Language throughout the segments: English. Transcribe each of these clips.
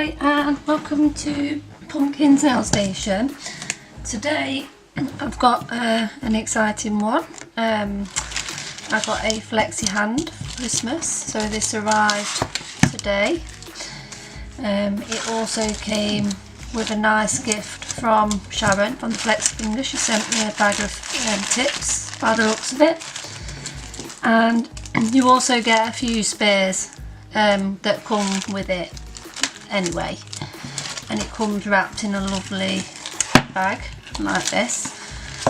Hi and welcome to Pumpkin's Nail Station. Today I've got an exciting one. I got a Flexi hand for Christmas, so this arrived today. It also came with a nice gift from Sharon from the Flexi Finger. She sent me a bag of tips by the looks of it, and you also get a few spares that come with it anyway, and it comes wrapped in a lovely bag like this.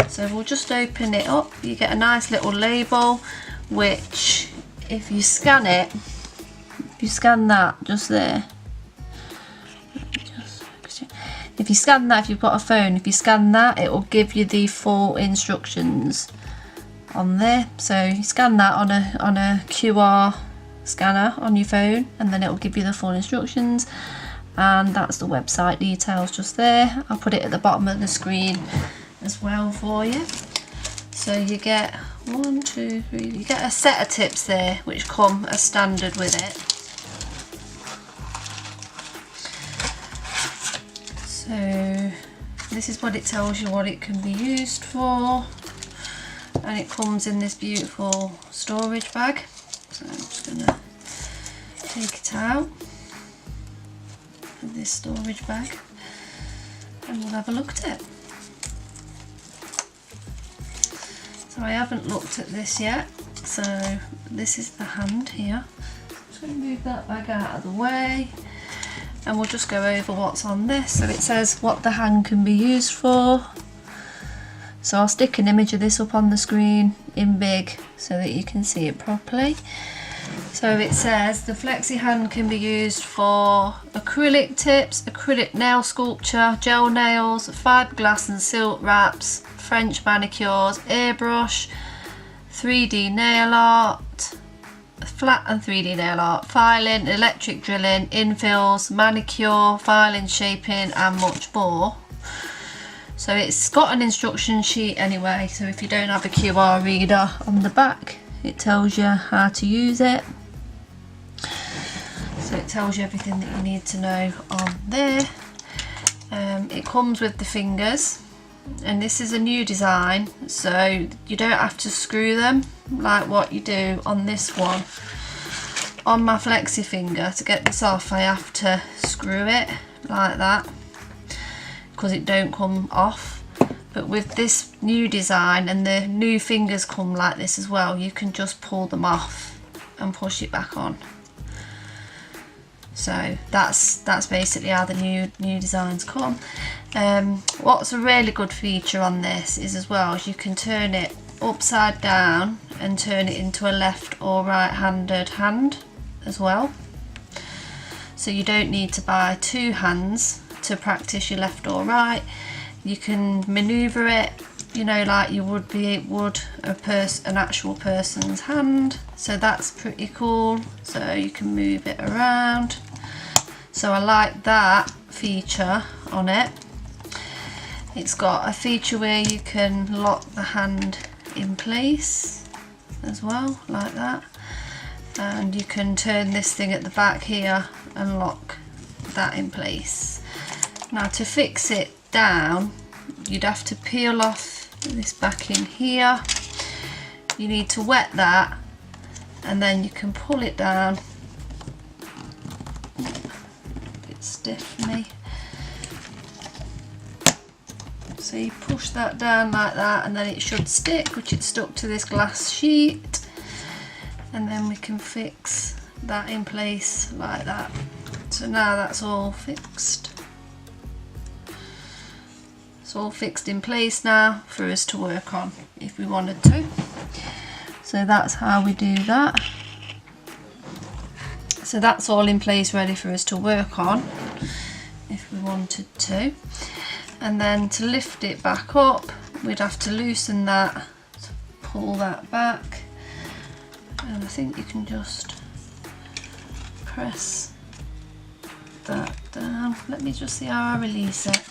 So we'll just open it up. You get a nice little label, which if you scan it, if you scan that just there, if you scan that, if you've got a phone, if you scan that, it will give you the full instructions on there. So you scan that on a QR scanner on your phone, and then it will give you the full instructions, and that's the website details just there. I'll put it at the bottom of the screen as well for you. So you get you get a set of tips there which come as standard with it. So this is what it tells you, what it can be used for, and it comes in this beautiful storage bag. So I'm just going to take it out of this storage bag and we'll have a look at it. So I haven't looked at this yet. So this is the hand here. I'm just going to move that bag out of the way, and we'll just go over what's on this. So it says what the hand can be used for. So I'll stick an image of this up on the screen in big so that you can see it properly. So it says the Flexi hand can be used for acrylic tips, acrylic nail sculpture, gel nails, fiberglass and silk wraps, French manicures, airbrush, 3D nail art, flat and 3D nail art, filing, electric drilling, infills, manicure, filing, shaping and much more. So it's got an instruction sheet anyway, so if you don't have a QR reader on the back, it tells you how to use it. So it tells you everything that you need to know on there. It comes with the fingers, and this is a new design, so you don't have to screw them like what you do on this one. On my Flexi finger, to get this off, I have to screw it like that because it don't come off. But with this new design, and the new fingers come like this as well, you can just pull them off and push it back on. So that's basically how the new designs come. What's a really good feature on this is as well is you can turn it upside down and turn it into a left or right-handed hand as well. So you don't need to buy two hands to practice your left or right. You can maneuver it, you know, like you would an actual person's hand. So that's pretty cool. So you can move it around. So I like that feature on it. It's got a feature where you can lock the hand in place as well, like that. And you can turn this thing at the back here and lock that in place. Now to fix it down, you'd have to peel off this back in here. You need to wet that, and then you can pull it down. A bit stiff for me. So you push that down like that, and then it should stick, which it's stuck to this glass sheet. And then we can fix that in place like that. So now that's all fixed. It's all fixed in place now for us to work on if we wanted to. So that's how we do that. So that's all in place ready for us to work on if we wanted to. And then to lift it back up, we'd have to loosen that, to pull that back, and I think you can just press that down. Let me just see how I release it.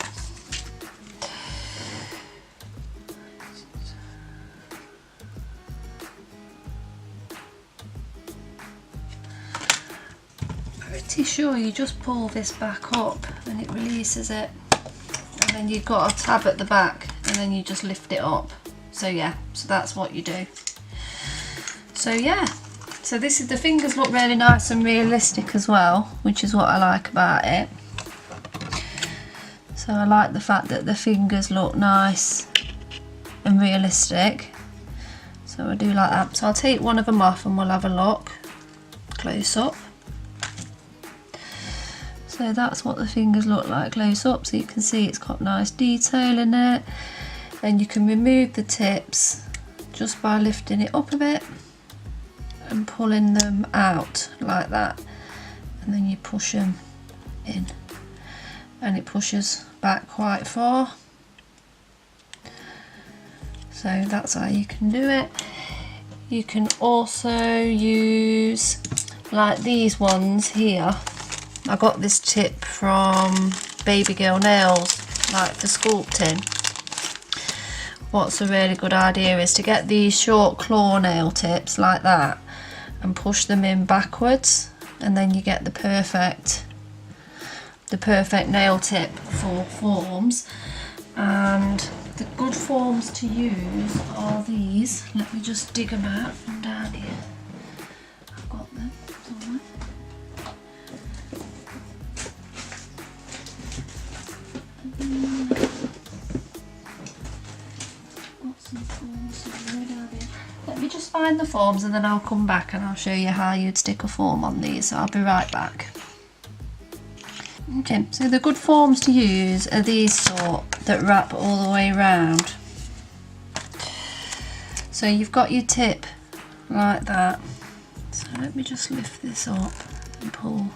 pretty sure you just pull this back up and it releases it, and then you've got a tab at the back and then you just lift it up. So yeah, so that's what you do. So yeah, so this is, the fingers look really nice and realistic as well, which is what I like about it. So I like the fact that the fingers look nice and realistic. So I do like that. So I'll take one of them off and we'll have a look close up. So that's what the fingers look like close up. So you can see it's got nice detail in it, and you can remove the tips just by lifting it up a bit and pulling them out like that, and then you push them in and it pushes back quite far. So that's how you can do it. You can also use like these ones here. I got this tip from Baby Girl Nails, like for sculpting. What's a really good idea is to get these short claw nail tips like that and push them in backwards, and then you get the perfect nail tip for forms. And the good forms to use are these. Let me just dig them out from down here. I've got them somewhere. Got some forms somewhere down here. Let me just find the forms and then I'll come back and I'll show you how you'd stick a form on these. So I'll be right back. Okay, so the good forms to use are these sort that wrap all the way around. So you've got your tip like that. So let me just lift this up and pull,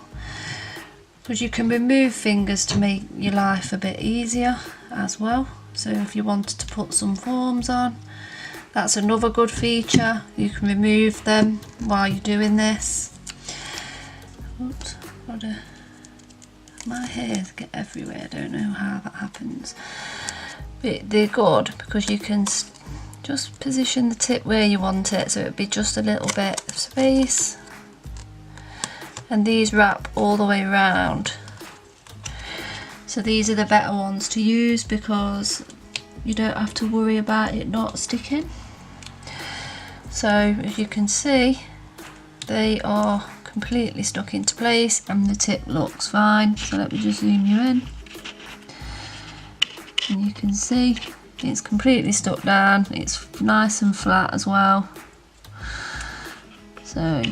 because you can remove fingers to make your life a bit easier as well. So if you wanted to put some forms on, that's another good feature. You can remove them while you're doing this. Oops, my hairs get everywhere, I don't know how that happens. But they're good because you can just position the tip where you want it, so it'd be just a little bit of space. And these wrap all the way around. So these are the better ones to use because you don't have to worry about it not sticking. So as you can see, they are completely stuck into place and the tip looks fine. So let me just zoom you in, and you can see it's completely stuck down. It's nice and flat as well. So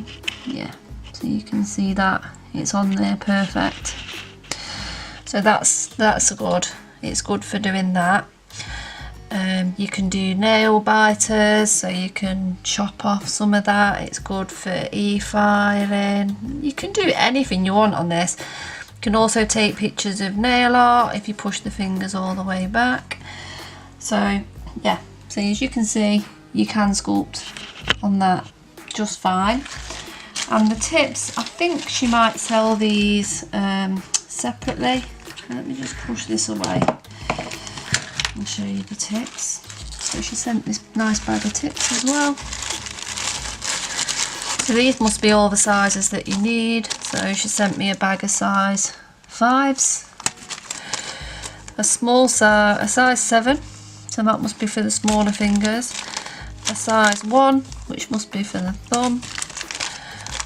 yeah, so you can see that it's on there perfect. So that's good. It's good for doing that. You can do nail biters, so you can chop off some of that. It's good for e-filing. You can do anything you want on this. You can also take pictures of nail art if you push the fingers all the way back. So yeah, so as you can see, you can sculpt on that just fine. And the tips, I think she might sell these separately. Let me just push this away and show you the tips. So she sent this nice bag of tips as well. So these must be all the sizes that you need. So she sent me a bag of size 5s, a size 7, so that must be for the smaller fingers, a size 1, which must be for the thumb,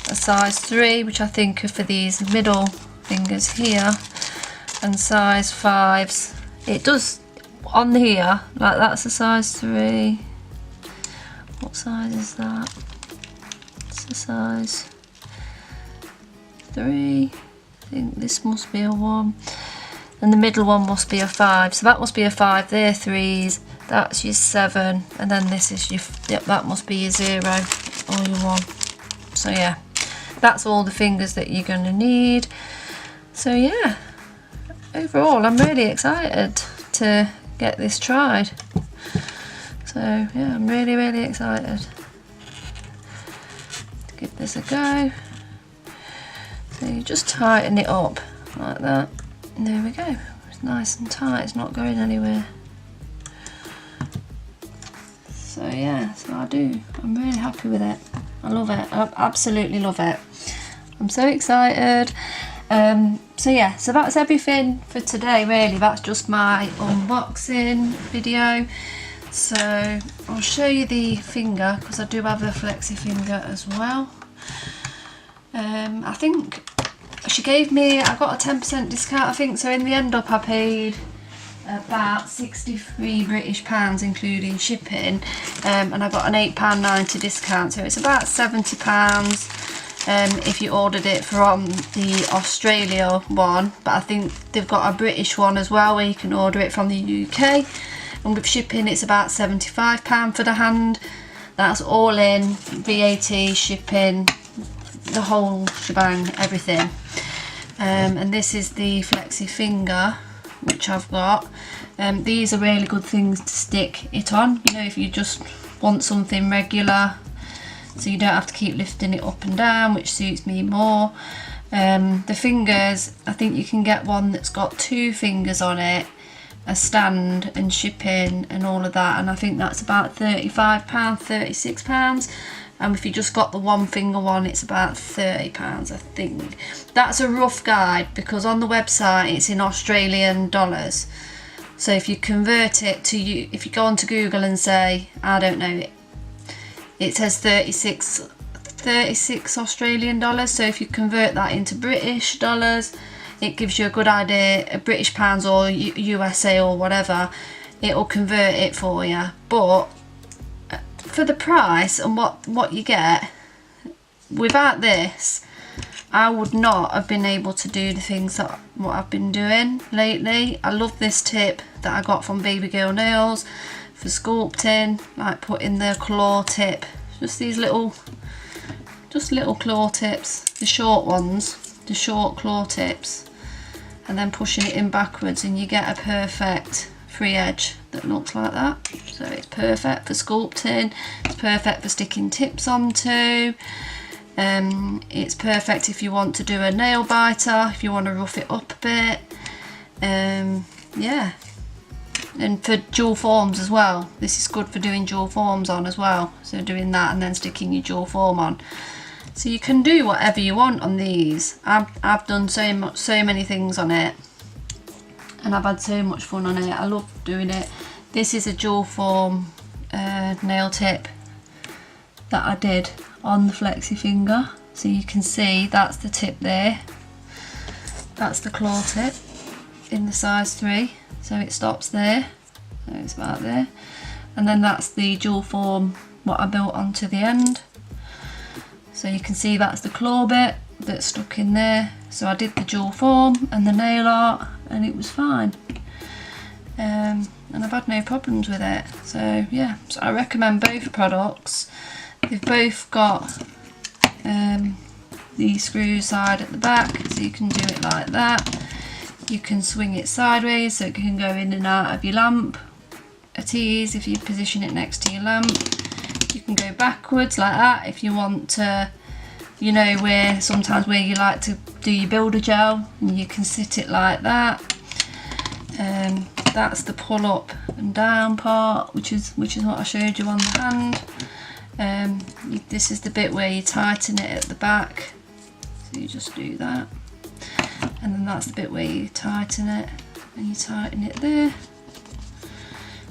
a size 3, which I think are for these middle fingers here, and size 5s. It does on here, like that's a size 3. What size is that? It's a size 3. I think this must be a 1. And the middle one must be a 5. So that must be a 5. They're 3s. That's your 7. And then this is your, yep, that must be your 0 or your 1. So yeah, that's all the fingers that you're going to need. So yeah, overall I'm really excited to get this tried. So yeah, I'm really excited to give this a go. So you just tighten it up like that, and there we go. It's nice and tight, it's not going anywhere. So yeah, so I'm really happy with it. I love it, I absolutely love it. I'm so excited. So yeah, so that's everything for today really. That's just my unboxing video. So I'll show you the finger, because I do have a Flexi finger as well. I think she gave me, I got a 10% discount I think, so in the end up I paid about £63 British including shipping, and I got an £8.90 discount, so it's about £70 if you ordered it from the Australia one, but I think they've got a British one as well where you can order it from the UK, and with shipping it's about £75 for the hand. That's all in VAT, shipping, the whole shebang, everything. And this is the Flexi finger which I've got. These are really good things to stick it on, you know, if you just want something regular, so you don't have to keep lifting it up and down, which suits me more. The fingers, I think you can get one that's got 2 fingers on it, a stand and shipping and all of that, and I think that's about £35, £36. And if you just got the 1 finger one, it's about £30, I think. That's a rough guide because on the website it's in Australian dollars. So if you convert it to if you go onto Google and say, I don't know, it says 36 Australian dollars. So if you convert that into British dollars, it gives you a good idea, British pounds or USA or whatever, it will convert it for you. But for the price and what you get, without this I would not have been able to do the things that what I've been doing lately. I love this tip that I got from Baby Girl Nails for sculpting, like putting the claw tip, just these little claw tips, the short ones, the short claw tips, and then pushing it in backwards and you get a perfect free edge that looks like that. So it's perfect for sculpting, it's perfect for sticking tips onto, it's perfect if you want to do a nail biter, if you want to rough it up a bit, yeah, and for dual forms as well. This is good for doing dual forms on as well, so doing that and then sticking your dual form on. So you can do whatever you want on these. I've done so many things on it, and I've had so much fun on it. I love doing it. This is a dual form nail tip that I did on the Flexi finger. So you can see that's the tip there. That's the claw tip in the size 3. So it stops there. So it's about there. And then that's the dual form what I built onto the end. So you can see that's the claw bit that's stuck in there. So I did the dual form and the nail art and it was fine. And I've had no problems with it. So yeah, so I recommend both products. They've both got the screw side at the back, so you can do it like that. You can swing it sideways so it can go in and out of your lamp at ease if you position it next to your lamp. You can go backwards like that if you want to, you know, where you like to do your builder gel, and you can sit it like that. That's the pull up and down part, which is what I showed you on the hand. This is the bit where you tighten it at the back, so you just do that, and then that's the bit where you tighten it, and you tighten it there,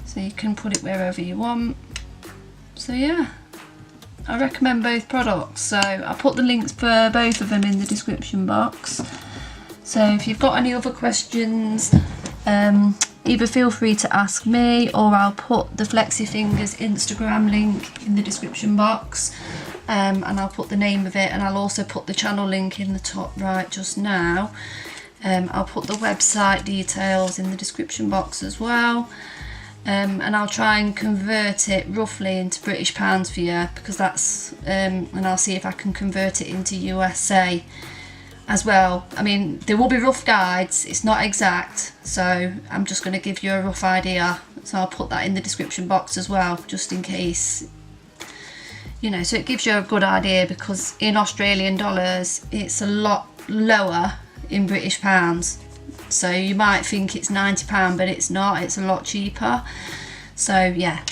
so you can put it wherever you want. So yeah, I recommend both products. So I'll put the links for both of them in the description box. So if you've got any other questions, either feel free to ask me, or I'll put the Flexi Fingers Instagram link in the description box, and I'll put the name of it, and I'll also put the channel link in the top right just now. I'll put the website details in the description box as well. And I'll try and convert it roughly into British pounds for you, because that's and I'll see if I can convert it into USA as well. I mean, there will be rough guides, it's not exact, so I'm just going to give you a rough idea, so I'll put that in the description box as well, just in case, you know, so it gives you a good idea, because in Australian dollars it's a lot lower in British pounds. So you might think it's £90, but it's not, it's a lot cheaper. So yeah,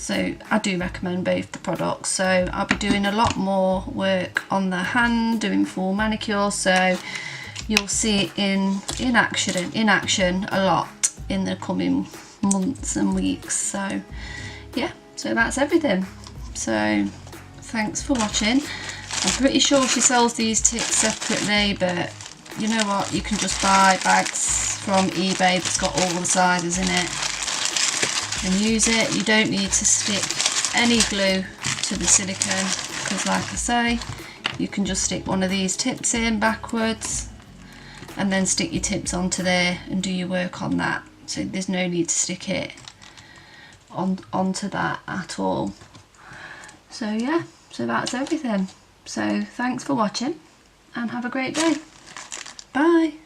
So I do recommend both the products. So I'll be doing a lot more work on the hand, doing full manicure, so you'll see it in action a lot in the coming months and weeks. So yeah, so that's everything. So thanks for watching. I'm pretty sure she sells these tips separately, but you know what, you can just buy bags from eBay that's got all the sizes in it and use it. You don't need to stick any glue to the silicone, because like I say, you can just stick one of these tips in backwards and then stick your tips onto there and do your work on that. So there's no need to stick it onto that at all. So yeah, so that's everything. So thanks for watching and have a great day. Bye.